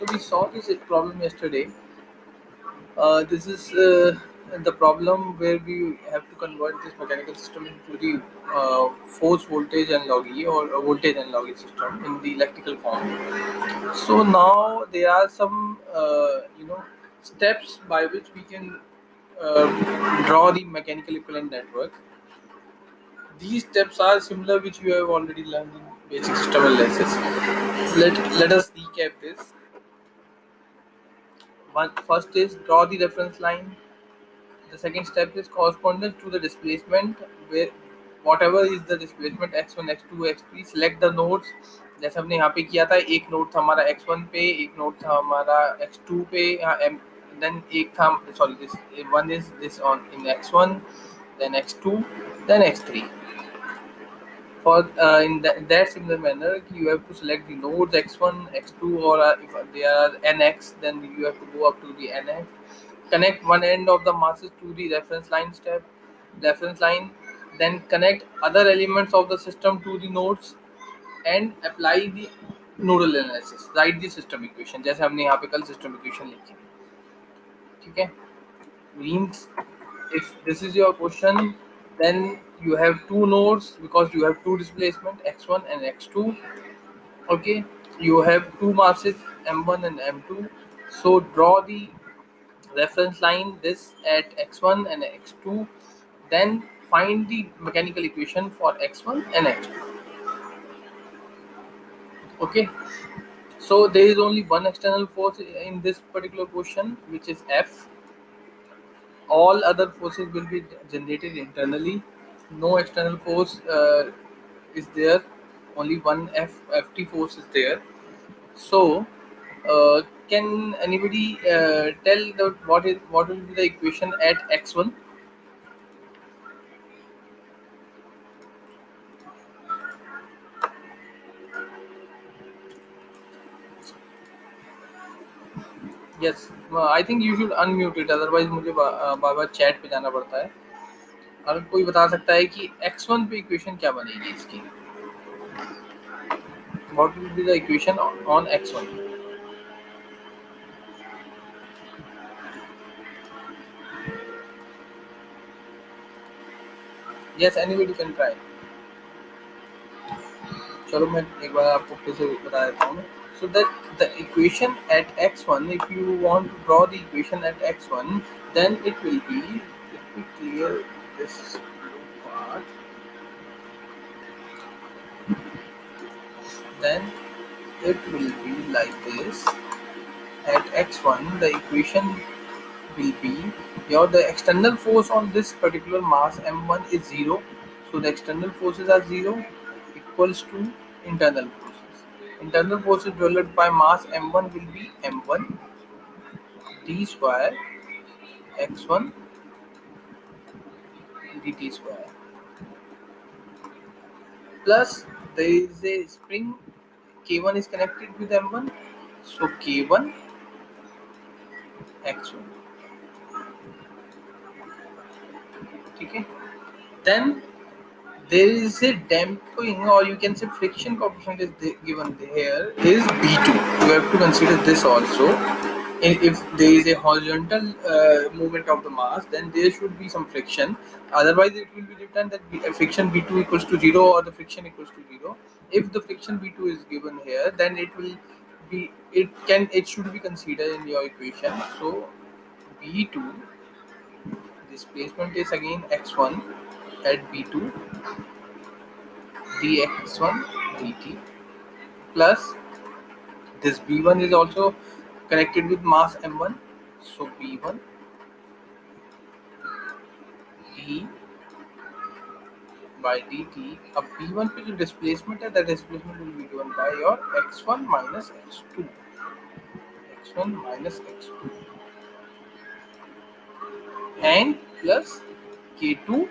So we saw this problem yesterday. This is the problem where we have to convert this mechanical system into the force voltage and log E, or a voltage and log E system in the electrical form. So now there are some steps by which we can draw the mechanical equivalent network. These steps are similar which you have already learned in basic system analysis. Let us recap this. First is draw the reference line. The second step is correspondence to the displacement, where whatever is the displacement x1 x2 x3, select the nodes. जैसे हमने यहाँ पे किया था, एक node था हमारा x1 पे, एक नोड था हमारा x2 पे, देन एक था, sorry, this one is this on in x1, then x2, then x3. For in that similar manner, you have to select the nodes x1, x2, or if there are nx, then you have to go up to the nx. Connect one end of the masses to the reference line, then connect other elements of the system to the nodes and apply the nodal analysis. Write the system equation जैसे हमने यहाँ पे कल system equation लिखी थी. ठीक है? Means if this is your question, then you have two nodes because you have two displacement x1 and x2. Okay, you have two masses m1 and m2. So draw the reference line this at x1 and x2, then find the mechanical equation for x1 and x2. Okay, so there is only one external force in this particular question, which is F. All other forces will be generated internally. No external force is there. Only one ft force is there. So can anybody tell what will be the equation at x1? Yes, I think you should unmute it, otherwise मुझे बार बार chat पे जाना पड़ता है. अगर कोई बता सकता है कि x1 पे इक्वेशन क्या बनेगी इसकी, what will be the equation on x1? Yes, anybody can try. चलो मैं एक बार आपको फिर से बता देता हूँ. So that the equation at x1, if you want to draw the equation at x1, then it will be, let me clear this part, then it will be like this. At x1 the equation will be, the external force on this particular mass m1 is 0, so the external forces are 0, equals to internal forces. Internal forces developed by mass m1 will be m1 d square x1 dt square, plus there is a spring k1 is connected with m1, so k1 x1. Okay, then there is a damping, or you can say friction coefficient is given here is b2. You have to consider this also. If there is a horizontal movement of the mass, then there should be some friction, otherwise it will be written that friction b2 equals to 0, or the friction equals to 0. If the friction b2 is given here, then it will be, it should be considered in your equation. So b2 displacement is again x1 at b2 dx1 dt, plus this b1 is also connected with mass m1, so b1 d by dt. अब b1 पे जो displacement है, that displacement will be given by your x1 minus x2, x1 minus x2, and plus k2.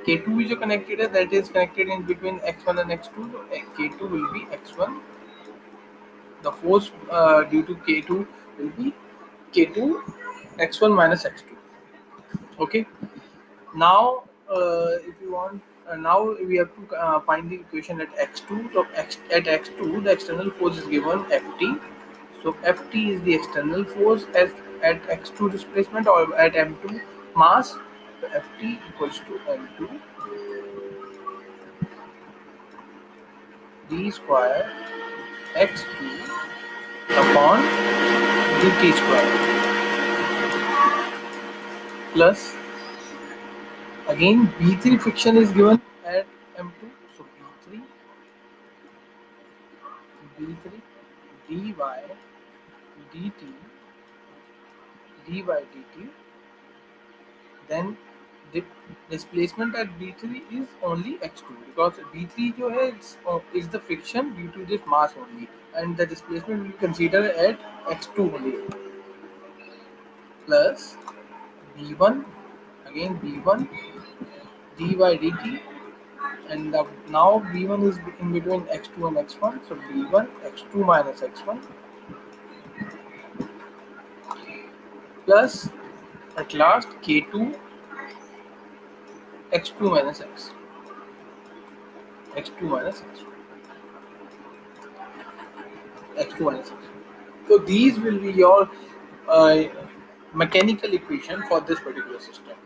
k2 is जो connected है, that is connected in between x1 and x2, so k2 will be x1. The force due to k2 will be k2 x1 minus x2. Okay, now if you want now we have to find the equation at x2. So at x2 the external force is given ft. So ft is the external force as at x2 displacement or at m2 mass. So ft equals to m2 d square x2 upon dt square plus again b3 friction is given at m2. So b3 dy dt dt, then the displacement at B3 is only x2 because B3 जो है is the friction due to this mass only, and the displacement we consider at x2 only plus B1 again B1 dy dt, and now B1 is in between x2 and x1, so B1 x2 minus x1 plus at last k2 x2 minus x2 minus x2 minus x. So these will be your uh, mechanical equation for this particular system.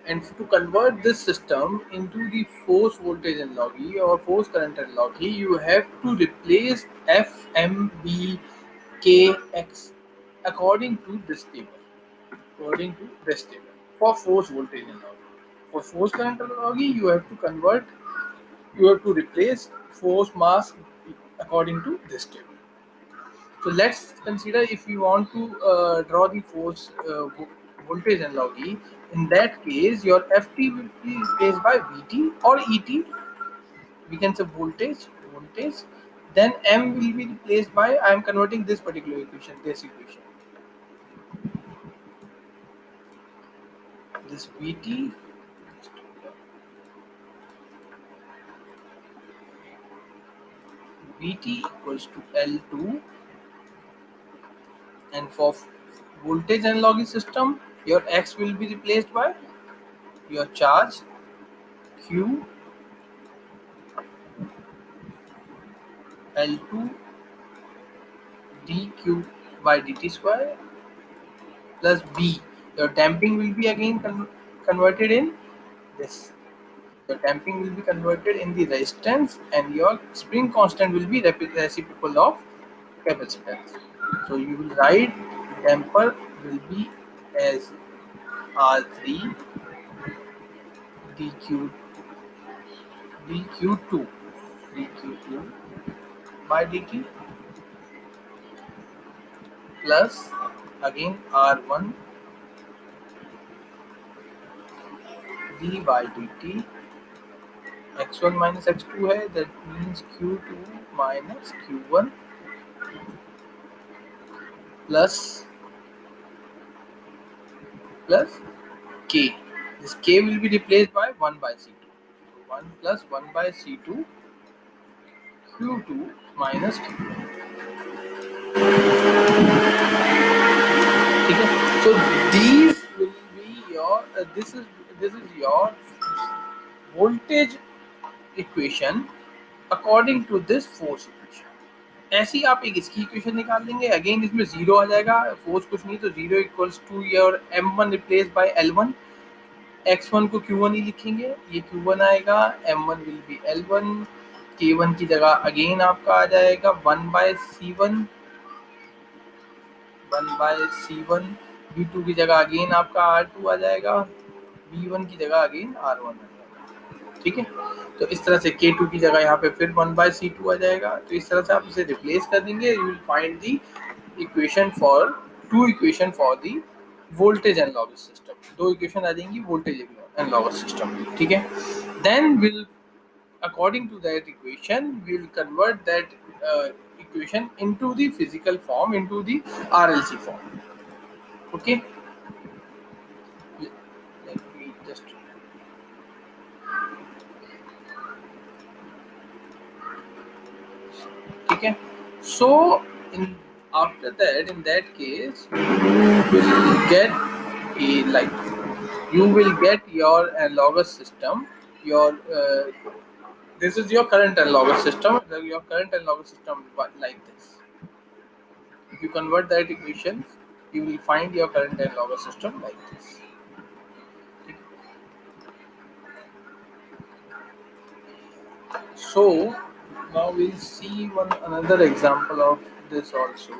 And to convert this system into the force voltage analogy or force current analogy, you have to replace F, M, B, K, X according to this table. According to this table for force voltage analogy. For force current analogy, you have to replace force mass according to this table. So let's consider if we want to draw the force voltage analogy. In that case, your Ft will be replaced by Vt or Et. We can say voltage. Then M will be replaced by, I am converting this particular equation, this Vt equals to L2, and for voltage analogy system, your X will be replaced by your charge Q L2 dq by dt square plus B. Your damping will be again converted in this. Your damping will be converted in the resistance, and your spring constant will be reciprocal of capacitance. So you will write damper will be as R3 dq dq2 dq2 by dt plus again R1 d by dt x1 minus x2 है, that means q2 minus q1 plus k. This k will be replaced by 1 by c2. So 1 plus 1 by c2 q2 minus q1. ठीक है. So these will be your this is your voltage equation according to this force equation. ऐसे ही आप एक इसकी equation निकाल देंगे. Again इसमें zero आ जाएगा, फोर्स कुछ नहीं तो zero equals to your m1 replace by l1. x1 को q1 ही लिखेंगे, ये q1 आएगा, m1 will be l1, k1 की जगह अगेन आपका आ जाएगा 1 बाय c1, b2 की जगह अगेन आपका r2 आ जाएगा, b1 की जगह अगेन r1 आ जाएगा. ठीक है. तो इस तरह से k2 की जगह यहाँ पे फिर 1 बाय c2 आ जाएगा. तो इस तरह से आप इसे रिप्लेस कर देंगे. You will find the equation for the voltage analogous system. दो इक्वेशन आ जाएंगी वोल्टेज एनालॉगस सिस्टम. ठीक है. Then will according to that equation we will convert that equation into the physical form, into the RLC form. Okay, let me just okay. So in after that, in that case you will get a like you will get your analogous system your this is your current analogous system. Your current analogous system like this. If you convert that equation, you will find your current analogous system like this. So now we'll see one another example of this also.